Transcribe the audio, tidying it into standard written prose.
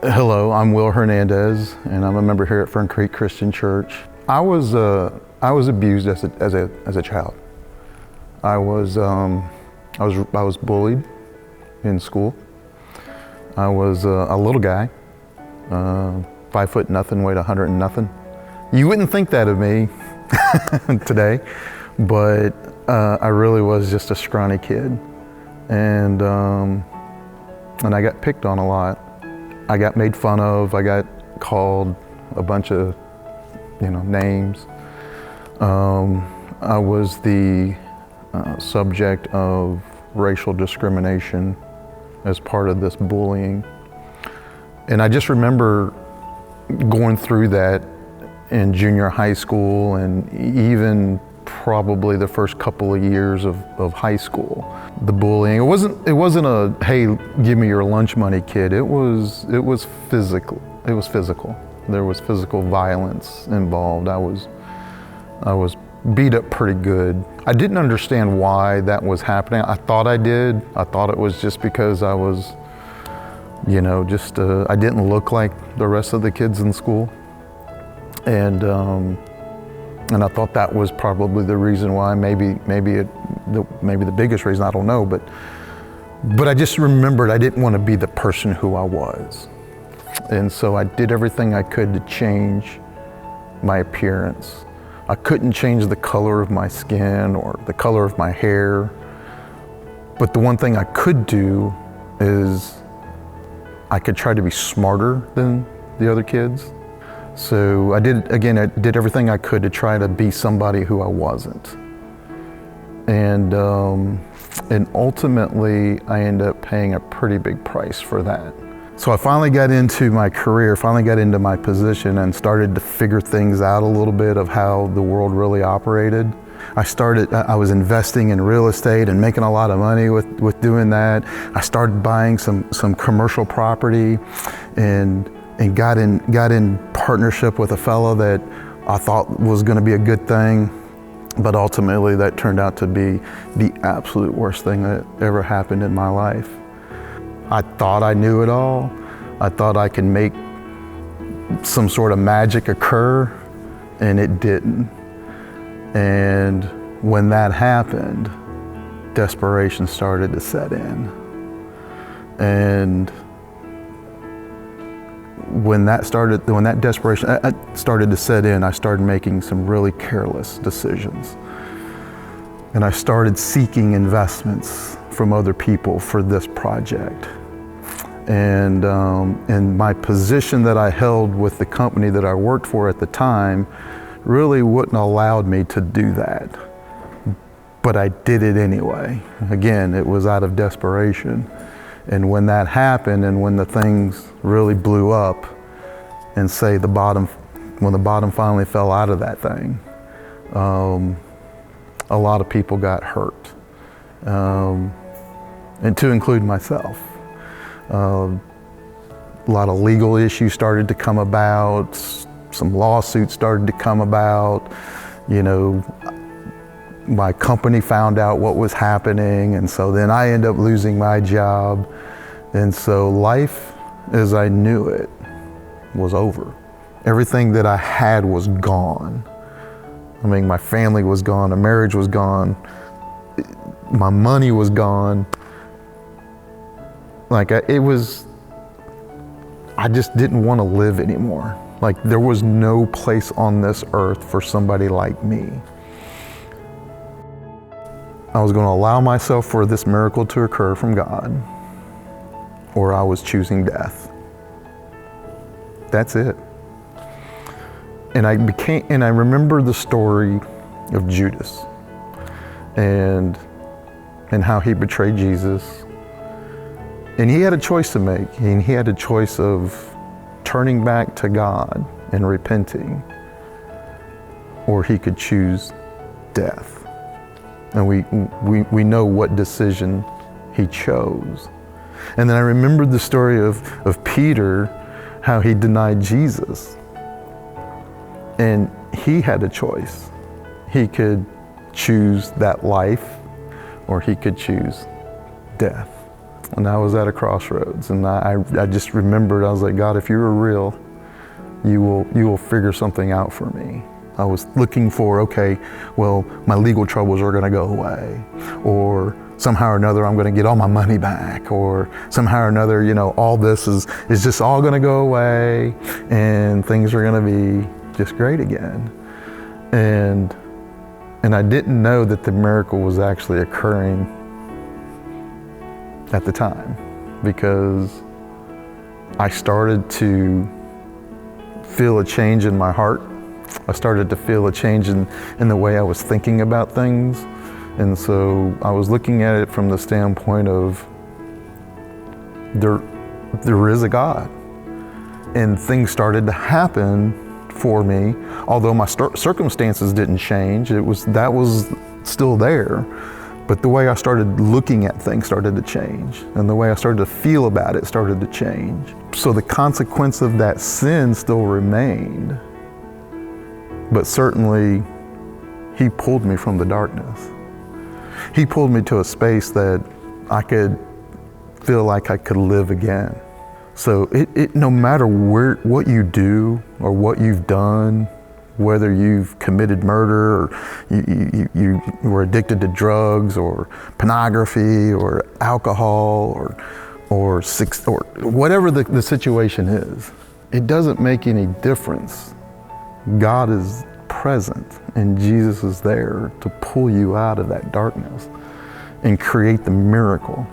Hello, I'm Will Hernandez, and I'm a member here at Fern Creek Christian Church. I was abused as a child. I was bullied in school. I was a little guy, 5 foot nothing, weighed 100 and nothing. You wouldn't think that of me today, but I really was just a scrawny kid, and I got picked on a lot. I got made fun of. I got called a bunch of, names. I was the subject of racial discrimination as part of this bullying. And I just remember going through that in junior high school and even probably the first couple of years of high school. The bullying, it wasn't a, hey, give me your lunch money, kid. It was physical. It was physical. There was physical violence involved. I was beat up pretty good. I didn't understand why that was happening. I thought I did. I thought it was just because I was, I didn't look like the rest of the kids in school. And I thought that was probably the reason why, maybe the biggest reason, I don't know, but I just remembered I didn't want to be the person who I was. And so I did everything I could to change my appearance. I couldn't change the color of my skin or the color of my hair, but the one thing I could do is I could try to be smarter than the other kids. So I did everything I could to try to be somebody who I wasn't. And ultimately, I ended up paying a pretty big price for that. So I finally got into my career, finally got into my position and started to figure things out a little bit of how the world really operated. I was investing in real estate and making a lot of money with doing that. I started buying some commercial property and got in partnership with a fellow that I thought was going to be a good thing, but ultimately that turned out to be the absolute worst thing that ever happened in my life. I thought I knew it all. I thought I could make some sort of magic occur, and it didn't. And when that happened, desperation started to set in. And when that desperation started to set in, I started making some really careless decisions. And I started seeking investments from other people for this project. And my position that I held with the company that I worked for at the time really wouldn't allowed me to do that. But I did it anyway. Again, it was out of desperation. And when that happened and when the things really blew up and when the bottom finally fell out of that thing, a lot of people got hurt, and to include myself. A lot of legal issues started to come about, some lawsuits started to come about, my company found out what was happening, and so then I ended up losing my job. And so life as I knew it was over. Everything that I had was gone. I mean, my family was gone, the marriage was gone, my money was gone. I just didn't want to live anymore. Like, there was no place on this earth for somebody like me. I was going to allow myself for this miracle to occur from God, or I was choosing death. That's it. And I remember the story of Judas and how he betrayed Jesus. And he had a choice to make. And he had a choice of turning back to God and repenting, or he could choose death. And we know what decision he chose. And then I remembered the story of Peter, how he denied Jesus. And he had a choice. He could choose that life, or he could choose death. And I was at a crossroads, and I just remembered, I was like, God, if you are real, you will figure something out for me. I was looking for, okay, well, my legal troubles are gonna go away, or somehow or another I'm gonna get all my money back, or somehow or another, all this is just all gonna go away, and things are gonna be just great again. And I didn't know that the miracle was actually occurring at the time, because I started to feel a change in my heart. I started to feel a change in the way I was thinking about things. And so I was looking at it from the standpoint of there is a God. And things started to happen for me, although my circumstances didn't change. That was still there. But the way I started looking at things started to change, and the way I started to feel about it started to change. So the consequence of that sin still remained, but certainly He pulled me from the darkness. He pulled me to a space that I could feel like I could live again. So no matter what you do or what you've done, whether you've committed murder, or you were addicted to drugs or pornography or alcohol or whatever the situation is, it doesn't make any difference. God is present, and Jesus is there to pull you out of that darkness and create the miracle.